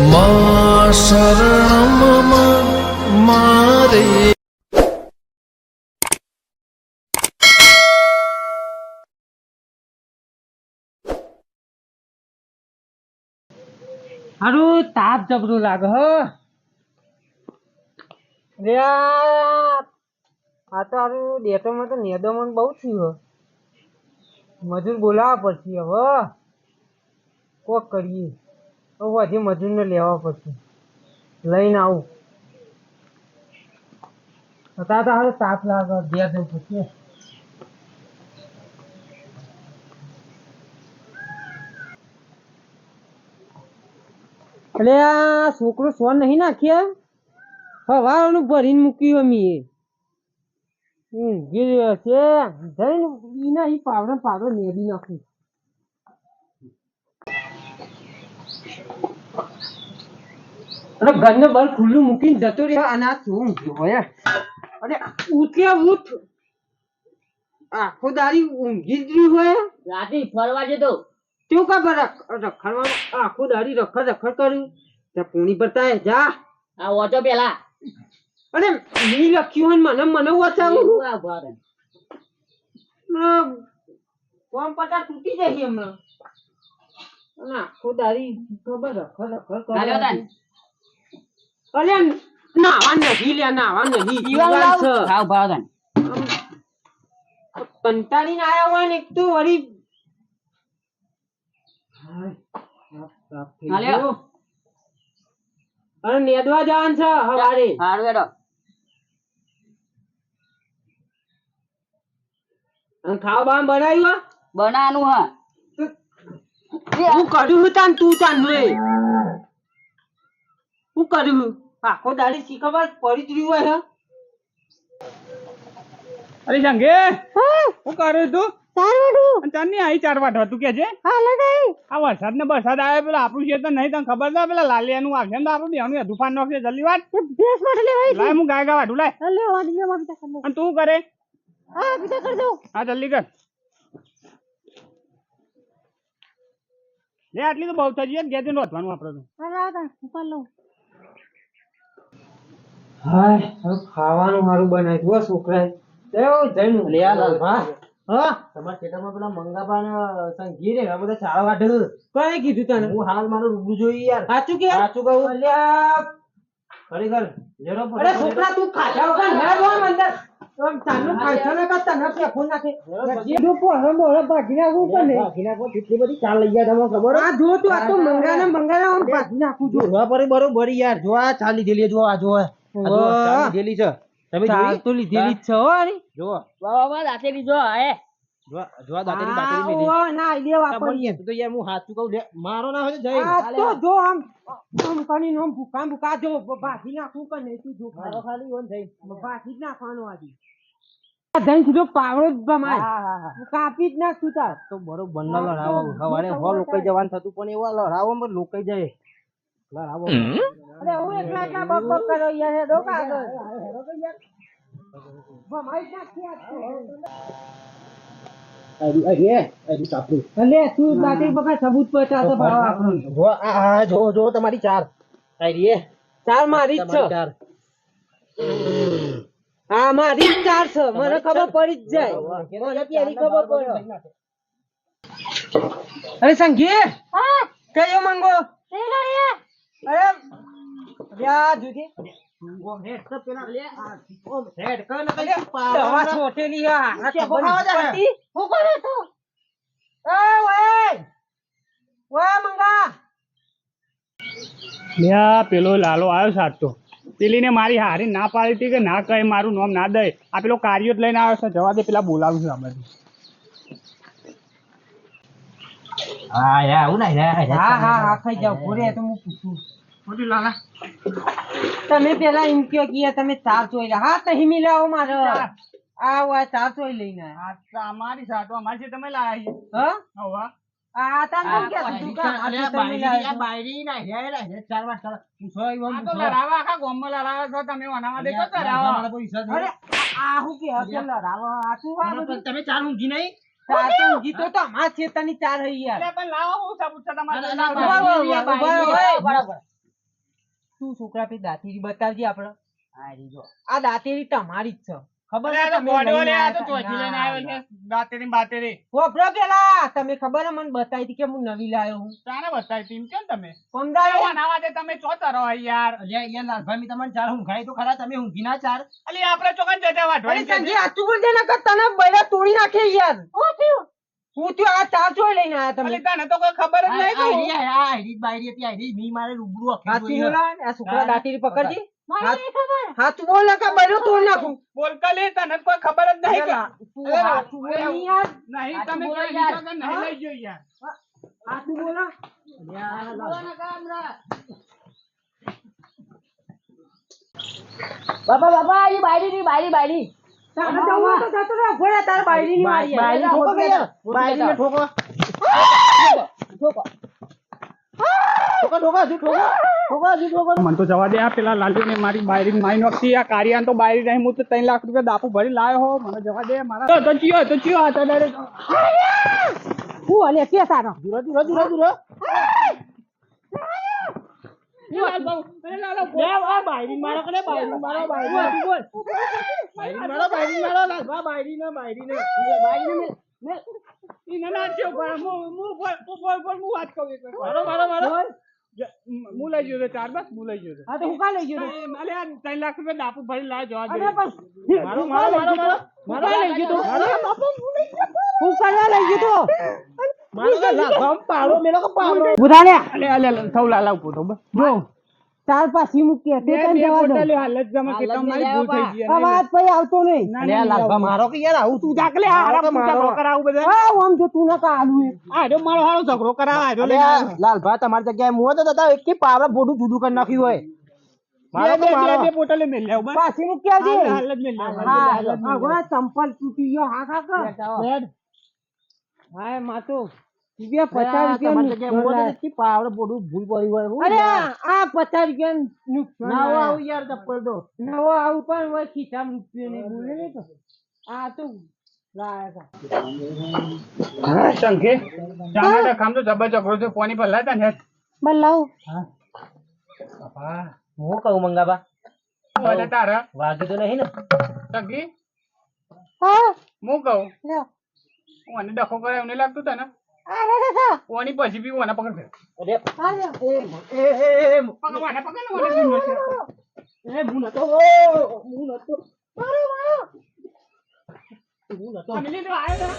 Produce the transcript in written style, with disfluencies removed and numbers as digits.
માં શરણમાં મારે હારું તાપ જબરું લાગે હો રે આ તો હારું ડેટોમાં તો નેદોમાં બહુ થયું મજૂર બોલાવવા પડશે હવે કોક કરીએ હવે હજી મજૂરને લેવા પડશે લઈને આવું અત્યારે તો હારું તાપ લાગે ઘેર જવું પડશે એટલે આ છોકરો સોન નહીં નાખ્યા હવાનું ભરીને મૂક્યું અમી ઊંઘી રહ્યો છે જઈને ઈના ઈ પાવડો નેદી નાખું અને ઘરને બહાર ખુલ્લું મૂકીને જતો રહ્યો અને આ શું ઊંઘ્યો હોય અરે ઉઠ્યા ઉઠ આખો દાડી ઊંઘી જ રહ્યું હોય રાતે ફરવા જતો તેવું ખબર રખડવાનું આખો દાડી રખડ કર્યું ત્યાં પૂણી ભરતા જા આ ઓટો પેલા અરે મી લખ્યું હોય ને મને વચાવું કોમ પતા તૂટી જશે હમણાં અને આખો દાડી ખબર રખડ અરે નાવા નહીં લે નાવા નહીં ખાવ ભાવદાન કંટાળીને આયા હોય ને એક તો વળી અરે નેદવા જવાનું છે હવારે હારું હેડો અને ખાવા બાવા બનાવ્યું બનાવાનું હા હું કર્યું તાન તું તાન રે હું કર્યું આખો દાડી શી ખબર પડી જ રહ્યું હોય અરે જંગે હું કરું તું ચાર ની આવી 4 વાટવા તું કે છે આ વરસાદ ને બરસાદ આવે પેલા આપણું ખેતર નહીં તને ખબર છે પેલા લાલિયા નું આવશે ને તો આપણું દેવાનું તૂફાન નાખશે જલ્દી વાત લાય હું ગાય વાટું લાય અને તું કરે હા જલ્દી કર લે આટલી તો બહુ થઈ ગઈ ગેજે નોંધવાનું આપડે તો હાય હવે ખાવાનું મારું બનાવ્યું છોકરાએ જઈને લે લાલભા હા તમારા ખેતરમાં પેલા મંગાપા ને સંઘી રે બધા ચાળા વાઢ કોને કીધું તને હું હાલ મારું રૂબરૂ જોઈ યાર સાચું કે સાચું કહું અલ્યા ખરેખર જેરો અરે છોકરા તું ખાધા વગર ના જો અંદર તાનું ખાધા ને કા તને ફેંકો નાખે જો પોહરો મોરો ભાગી નાખું પણ બાકીના કોઈ કેટલી બધી ચાલ લઈ ગયા તમને ખબર આ જો તું આ તો મંગાને આમ ભાગી નાખું જો જોવા પર બરોબર યાર જો આ ચાલ લીધેલી જો આ જો ચાલ લીધેલી છે તમે ચાલ જોઈ તો લીધેલી જ છે હો અરે જો બાબા રાતે લીધો હે જો આ દાતેરી બાતેરી મેલી ઓ ના લે વાપરીએ તો યાર હું સાચું કહું લે મારો ના હોય તો જઈ આ તો જો આમ કણી નો ભૂકા જો ભાગી નાખું કે નહીં તું જો મારો ખાલી ઓન થઈ ભાગી જ નાખવાનો આજી આ ધન સીધો પાવડો જ બમાય કાપી જ નાખું તાર તો બરોબર ન લડાવો સવારે હો લોકાઈ જવાનું થતું પણ એવા લડાવો માં લોકાઈ જાય લડાવો અરે હું એકલા બક કરો યાર હેડો કાગળ હેડો કે યાર બમાઈ જ નાખી અરે સાપડું અલે તું બાકી બકા સબૂત પહોંચા તો ભાવ આપણો જો આ જો તમારી ચાર આઈ રે ચાર મારી જ છે ચાર હા મારી જ ચાર છે મને ખબર પડી જ જાય મને પેલી ખબર પડે અરે સંગી હા કયો મંગો અરે યા જુદી મંગો હેડ તો પેલા લે હેડ કર ને કઈ દવા છોટેલી આ ખબર પડતી હું કરે તું એ ઓય મંગા લ્યા પેલો લાલો આવ્યો સાચો પેલી ને મારી હારી ના પાડી હતી કે ના કહે મારું નામ ના દે આ પેલો કાર્યો જ લઈને આવ્યો છે જવા દે પેલા બોલાવું છું આપણે હા યા હું ના હા ખાઈ જાવ પૂરે તો હું પૂછું મોટી લાલા તમે પેલા એમ કયો કે તમે ચાર ચોઈ લા હા તો હિમી લાવો મારે આ વા ચાર ચોઈ લઈને અમારી સાટો અમારી છે તમે લાયા છે હા હવા આ તા કેમ કે દુકાન આ તો તમે લાયા બાયરી ના રે ચાર વાર ચાલ પૂછો આ તો લડાવા આખા ગામમાં લડાવે છો તમે ઓનામાં દેખો લડાવા અરે આ હું કે હશે લડાવો આ શું આ બધું તમે ચાર ઊંઘી નહીં ચાર તો જીતો તો અમાર છેતાની ચાર હઈ યાર એટલે પણ લાવો હું સબૂત છે તમારે બરાબર તું છોકરા પે દાંતેરી બતાવજે આપડે. હા રીજો આ દાંતેરી તમારી જ છે. ખબર અરે છે આ તો તમે ગોડો લઈને લે, આ તો આયા ચોથી લઈને તા? આવ્યો છે દાંતેરી ને બાતેરી. વાપરો પેલા તમે ખબર હે મને બતાવી હતી કે હું નવી લાયો હું. ચાને બતાવી ટીમ કેમ તમે સમજાય? એવા નાવા દે તમે ચો તરો યાર. અલ્યા યાર લાલભાઈ મેં તમને ચાર ઊંઘાઈ તો ખરા, તમે ઊંઘી ના ચાર. અલી આપણે ચોકન જતા અરે વાટવાની છે. સંજય સાચું બોલજે નકર તને બૈરા તોડી નાખે યાર. હું તો આ ચા ચોય લઈને આયા તમે. અલી તને તો કોઈ ખબર જ નહીં કહું. આઈડી બાઈડી હતી, આઈડી મી મારે રૂબરૂ અખેલું સાચું હોય. બોલા આ છોકરા દાંતેરી પકડજી. મને ખબર. સાચું બોલ નકર બૈરો તોડી નાખું. બોલતા લે, તને કોઈ ખબર જ નહીં કે તું સાચું બોલ નહીં યાર. નહીં. સાચું તમે બોલો કઈ યાર. વિચાર નહીં લઈ ગયો યાર. સાચું બોલો. બાપા બાપા એ બાયડી બાયડી તારે જવું હોય તો જતો રહે. ઉભો રહે, તારે બાયડીની વારી આવે. બાઈડી ઠોકો કે યાર, બાઈડીને ઠોકો. ઠોકો, ઠોકો, હજુ ઠોકો. ઠોકો, હજુ ઠોકો. મને તો જવા દે, આ પેલા લાલ્યુને મારી બાયરી મારી નોખી, આ કારિયાને તો બાયરી નહીં. હું તો 3 લાખ રૂપિયા દાપુ ભરી લાયો હો. મને જવા દે મારા. તો ચિયો આ તો ડાયરેક્ટ હું અલે કે તારો. દૂરો, દૂરો, દૂરો, દૂરો. બાઈડીને મારો કે બાઈડીને મારો, બાઈડીને બોલ. મારો, બાઈડીને મારો, લાલભા, બાઈડીને, બાઈડીને. મારો, મારો, મારો. હું લઈ ગયો ચાર બસ હું લઈ ગયો. હા તો હું કા લઈ ગયો તું? અલે આ 3 લાખ રૂપિયા દાપુ ભરી લાયો જવા અરે દે. પણ મારો, મારો, મારો, મારો. હું કા લઈ ગયો તું? હું કરવા લઈ ગયો તું? મારો કે લાલભા, પાડો મેલો કે પાડો. બુધાણ્યા અલે સૌ લાલા ઉભો તો બસ. જો ચાર પાછી મૂકી તે તને બે જવા દો. બોટલે હાલત જમા કે તમારી ભૂલ થઈ ગઈ. આ વાત પછી આવતો નહીં. અલ્યા લાલભા, મારો કે યાર આવું તું જાકલે હારા ઝઘડો કરાવું બધા. હા આમ જો તું નકા આલુ એ. આ જો મારો હારો ઝઘડો કરાવ આ જો લઈને અલ્યા આવ્યો. લાલભા, તમારી જગ્યાએ હું હતો તો એક પાવડા બોડું જુદું કરી નાખ્યું હોય. મારો બે તો મારો. બે બોટલે મેલ લેવ બસ. પાછી મૂકી આવજે. હાલ જ મેલ લેવ. હા આ ગોળા ચંપલ તૂટી ગયો હા કાકા. બેડ. હા માતો. બે 50 તમારી જગ્યાએ હું હતો રૂપિયા તો એક પાવડા બોડું ભૂલ પડી હોય. હું અરે યાર. આ 50 રૂપિયા નુકસાન ના આયા. આવું યાર ચપ્પલ તો. નવો આવું પણ હોય ખિસ્સામાં રૂપિયો નહીં બોલે ને તો આ તો લાયા હતા. હા શંખે જાના કામ તો જબર ઝઘડો છે. પોની પર લાતા ને બલ્લાવ બાપા, હું કહું મંગાબા, બધા તારા વાગી તો નહીં ને? શંખી હા હું કહું લ્યો હું અને ડખો કરે એવું નહીં લાગતું તને? આ રે રે પોની પછી બી ઓને પકડ ફેર. અરે આ લ્યો પકડ ઓને પકડ ને ઓને બી નશે. હું નતો. મારો મારો હું નતો. ફેમિલી તો આયો ને.